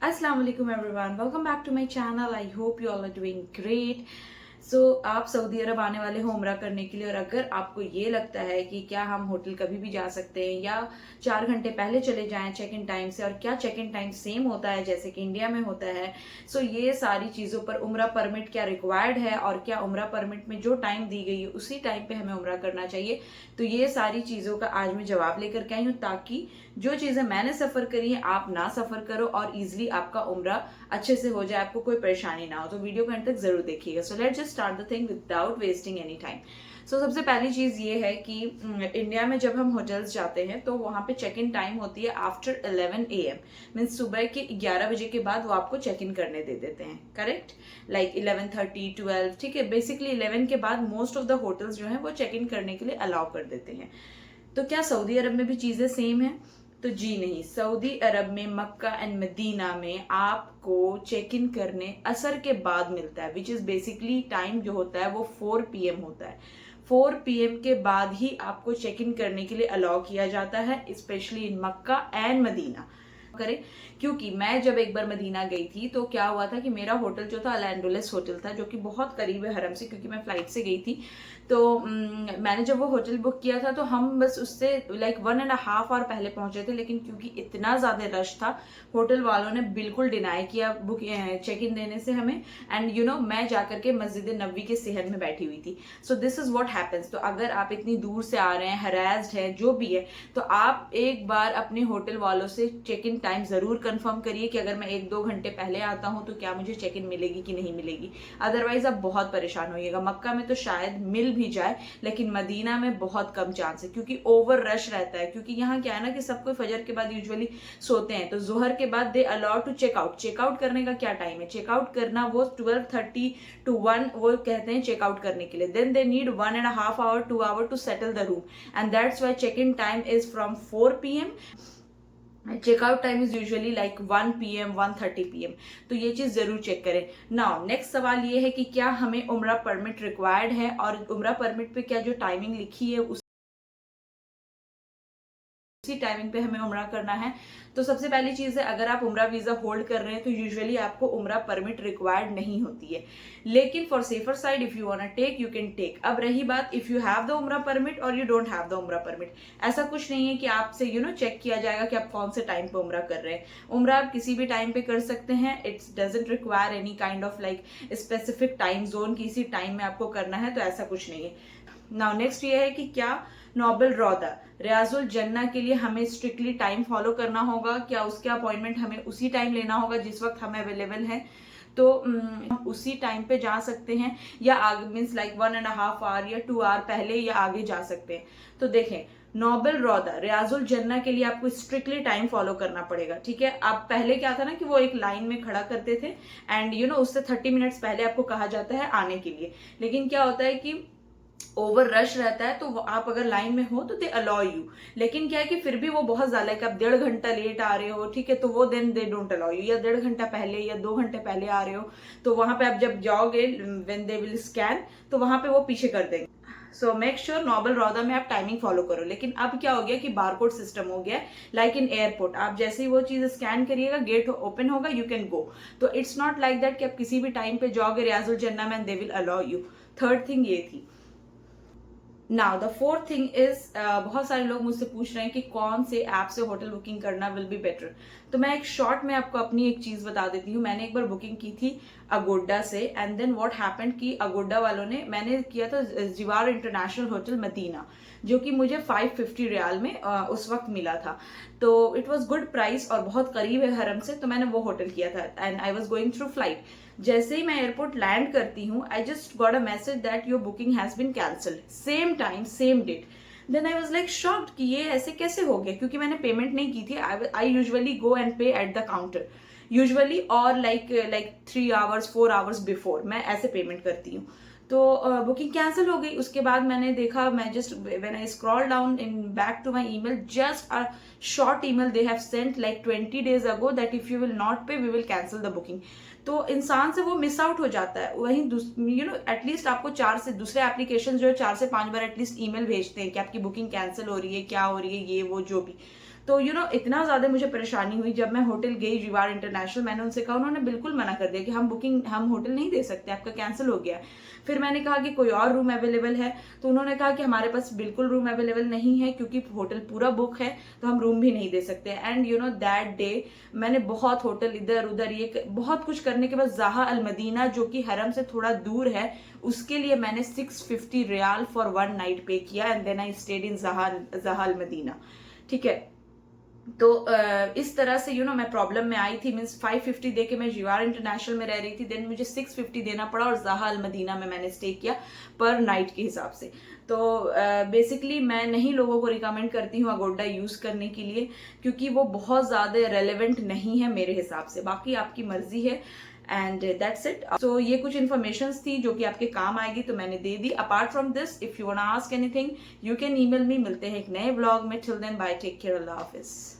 अस्सलाम वालेकुम everyone, welcome back to my channel. I hope you all are doing great. आप सऊदी अरब आने वाले हो उम्रा करने के लिए, और अगर आपको ये लगता है कि क्या हम होटल कभी भी जा सकते हैं या 4 घंटे पहले चले जाएं चेक इन टाइम से, और क्या चेक इन टाइम सेम होता है जैसे कि इंडिया में होता है। ये सारी चीज़ों पर उम्रा परमिट क्या रिक्वायर्ड है और क्या उम्रा परमिट में जो टाइम दी गई है उसी टाइम पे हमें उम्रा करना चाहिए, तो ये सारी चीज़ों का आज मैं जवाब लेकर के आई हूँ, ताकि जो चीज़ें मैंने सफ़र करी है आप ना सफ़र करो और इजिली आपका उम्रा अच्छे से हो जाए, आपको कोई परेशानी ना हो। तो वीडियो को एंड तक जरूर देखिएगा। So let's just start the thing without wasting any time. सबसे पहली चीज ये है कि इंडिया में जब हम होटल्स जाते हैं तो वहां पे चेक इन टाइम होती है आफ्टर 11 AM, मीन्स सुबह के 11 बजे के बाद वो आपको चेक इन करने दे देते हैं, करेक्ट। लाइक 11:30 12, ठीक है। बेसिकली 11 के बाद मोस्ट ऑफ द होटल्स जो है वो चेक इन करने के लिए अलाउ कर देते हैं। तो क्या सऊदी अरब में भी चीजें सेम है? तो जी नहीं, सऊदी अरब में मक्का एंड मदीना में आपको चेक इन करने असर के बाद मिलता है, विच इज बेसिकली टाइम जो होता है वो 4 PM होता है। 4 PM के बाद ही आपको चेक इन करने के लिए अलाउ किया जाता है, specially in Mecca and Medina करें। क्योंकि मैं जब एक बार मदीना गई थी तो क्या हुआ था कि मेरा होटल जो था अल-एंडलस होटल था, जो कि बहुत करीब है हरम से, क्योंकि मैं फ्लाइट से गई थी। तो मैंने जब वो होटल बुक किया था तो हम बस उससे लाइक 1.5 आवर पहले पहुंचे थे, लेकिन क्योंकि इतना ज्यादा रश था होटल वालों ने बिल्कुल डिनाई किया बुक चेक इन देने से हमें। एंड मैं जाकर के मस्जिद नबवी के सेहन में बैठी हुई थी। So this is what happens. तो अगर आप इतनी दूर से आ रहे हैं, हरास्ड है, जो भी है, तो आप एक बार अपने होटल वालों से चेक इन टाइम जरूर कंफर्म करिए कि अगर मैं 1-2 घंटे पहले आता हूं तो क्या मुझे चेक इन मिलेगी कि नहीं मिलेगी। अदरवाइज आप बहुत परेशान होइएगा। मक्का में तो शायद मिल भी जाए, लेकिन मदीना में बहुत कम चांस है, क्योंकि ओवर रश रहता है। क्योंकि यहाँ क्या है ना कि सब कोई फजर के बाद यूजुअली सोते हैं, तो जोहर के बाद they allow to checkout. Checkout करने का क्या टाइम है? चेकआउट करना वो 12:30 to 1 वो कहते हैं चेकआउट करने के लिए। Then they need 1.5 hour 2 hour to settle the room, and that's why check in time is from 4 PM। Checkout time is usually like 1 PM 1:30 PM। तो ये चीज जरूर चेक करें। नाउ नेक्स्ट सवाल ये है कि क्या हमें उम्रा परमिट रिक्वायर्ड है, और उम्रा परमिट पे क्या जो टाइमिंग लिखी है उसी टाइमिंग पे हमें उम्रा करना है। तो सबसे पहली चीज है, अगर आप उम्रा वीजा होल्ड कर रहे हैं तो यूजुअली आपको उम्रा परमिट रिक्वायर्ड नहीं होती है, लेकिन for safer side if you want to take you can take. अब रही बात इफ यू हैव द उम्रा परमिट और यू डोंट हैव द उम्रा परमिट, ऐसा कुछ नहीं है कि आपसे चेक किया जाएगा कि आप कौन से टाइम पे उम्रा कर रहे हैं। उम्रा आप किसी भी टाइम पे कर सकते हैं। It's doesn't require any kind of like specific time zone की इसी टाइम में आपको करना है, तो ऐसा कुछ नहीं है। नाउ नेक्स्ट ये है कि क्या नोबल रौदा रियाजुल जन्ना के लिए हमें स्ट्रिक्टली टाइम फॉलो करना होगा, क्या उसके अपॉइंटमेंट हमें उसी टाइम लेना होगा जिस वक्त हमें अवेलेबल है? तो हम उसी टाइम पे जा सकते हैं, या आगे मीन्स लाइक 1.5 hour या 2 hour पहले या आगे जा सकते हैं। तो देखें, नोबल रौदा रियाजुल जन्ना के लिए आपको स्ट्रिक्टली टाइम फॉलो करना पड़ेगा, ठीक है। अब पहले क्या था ना कि वो एक लाइन में खड़ा करते थे, एंड उससे 30 मिनट्स पहले आपको कहा जाता है आने के लिए। लेकिन क्या होता है कि ओवर रश रहता है, तो आप अगर लाइन में हो तो दे अलाउ यू। लेकिन क्या है कि फिर भी वो बहुत ज्यादा है कि आप 1.5 घंटा लेट आ रहे हो, ठीक है, तो वो then they don't allow you. या 1.5 घंटा पहले या 2 घंटे पहले आ रहे हो, तो वहां पे आप जब जाओगे व्हेन दे विल स्कैन, तो वहां पे वो पीछे कर देंगे। सो मेक श्योर नोबल रौदा में आप टाइमिंग फॉलो करो। लेकिन अब क्या हो गया कि बारकोड सिस्टम हो गया, लाइक इन एयरपोर्ट। आप जैसे ही वो चीज स्कैन करिएगा, गेट ओपन होगा, यू कैन गो। तो इट्स नॉट लाइक दैट कि आप किसी भी टाइम पे जाओगे रियाजुल जन्ना में and they will allow you. Third thing ये थी। Now the fourth thing is, बहुत सारे लोग मुझसे पूछ रहे हैं कि कौन से ऐप से होटल बुकिंग करना विल बी बेटर। तो मैं एक शॉर्ट में आपको अपनी एक चीज बता देती हूँ। मैंने एक बार बुकिंग की थी अगोडा से, एंड देन व्हाट हैपेंड कि अगोडा वालों ने, मैंने किया था जिवार इंटरनेशनल होटल मदीना, जो कि मुझे 550 रियाल में उस वक्त मिला था। तो इट वॉज गुड प्राइस और बहुत करीब है हरम से, तो मैंने वो होटल किया था, and I was going through flight. जैसे ही मैं एयरपोर्ट लैंड करती हूँ, I just got a message that your booking has been cancelled, same time same date. Then I was like shocked कि ये ऐसे कैसे हो गया, क्योंकि मैंने पेमेंट नहीं की थी। आई यूजुअली गो एंड पे एट द काउंटर यूजुअली, और लाइक 3 hours 4 hours बिफोर मैं ऐसे पेमेंट करती हूँ। तो बुकिंग कैंसिल हो गई। उसके बाद मैंने देखा, मैं just when I scroll down in back to my email, just a short email they have sent like 20 days ago that if you will not pay we will cancel the booking. तो इंसान से वो miss out हो जाता है। वहीं at least आपको 4 से दूसरे एप्लीकेशन जो है 4 से 5 बार एटलीस्ट ईमेल भेजते हैं कि आपकी बुकिंग कैंसिल हो रही है, क्या हो रही है, ये वो जो भी। तो इतना ज़्यादा मुझे परेशानी हुई जब मैं होटल गई रिवार इंटरनेशनल। मैंने उनसे कहा, उन्होंने बिल्कुल मना कर दिया कि हम होटल नहीं दे सकते, आपका कैंसिल हो गया। फिर मैंने कहा कि कोई और रूम अवेलेबल है, तो उन्होंने कहा कि हमारे पास बिल्कुल रूम अवेलेबल नहीं है क्योंकि होटल पूरा बुक है, तो हम रूम भी नहीं दे सकते। एंड दैट डे मैंने बहुत होटल इधर उधर ये बहुत कुछ करने के बाद ज़हा अल मदीना, जो कि हरम से थोड़ा दूर है, उसके लिए मैंने 650 रियाल फॉर 1 नाइट पे किया and then I stayed in Zaha Al Medina. ठीक है, तो इस तरह से मैं प्रॉब्लम में आई थी। मीन्स 550 दे के मैं जिवार इंटरनेशनल में रह रही थी, देन मुझे 650 देना पड़ा और ज़हा अल मदीना में मैंने स्टे किया पर नाइट के हिसाब से। तो बेसिकली मैं नहीं लोगों को रिकमेंड करती हूँ अगोडा यूज़ करने के लिए, क्योंकि वो बहुत ज़्यादा रेलेवेंट नहीं है मेरे हिसाब से। बाकी आपकी मर्जी है एंड दैट्स इट। सो ये कुछ इन्फॉर्मेशन थी जो कि आपके काम आएगी, तो मैंने दे दी। Apart from this, if you want to ask anything you can email me. मिलते हैं एक नए व्लॉग में। Till then bye, take care, अल्लाह हाफिज।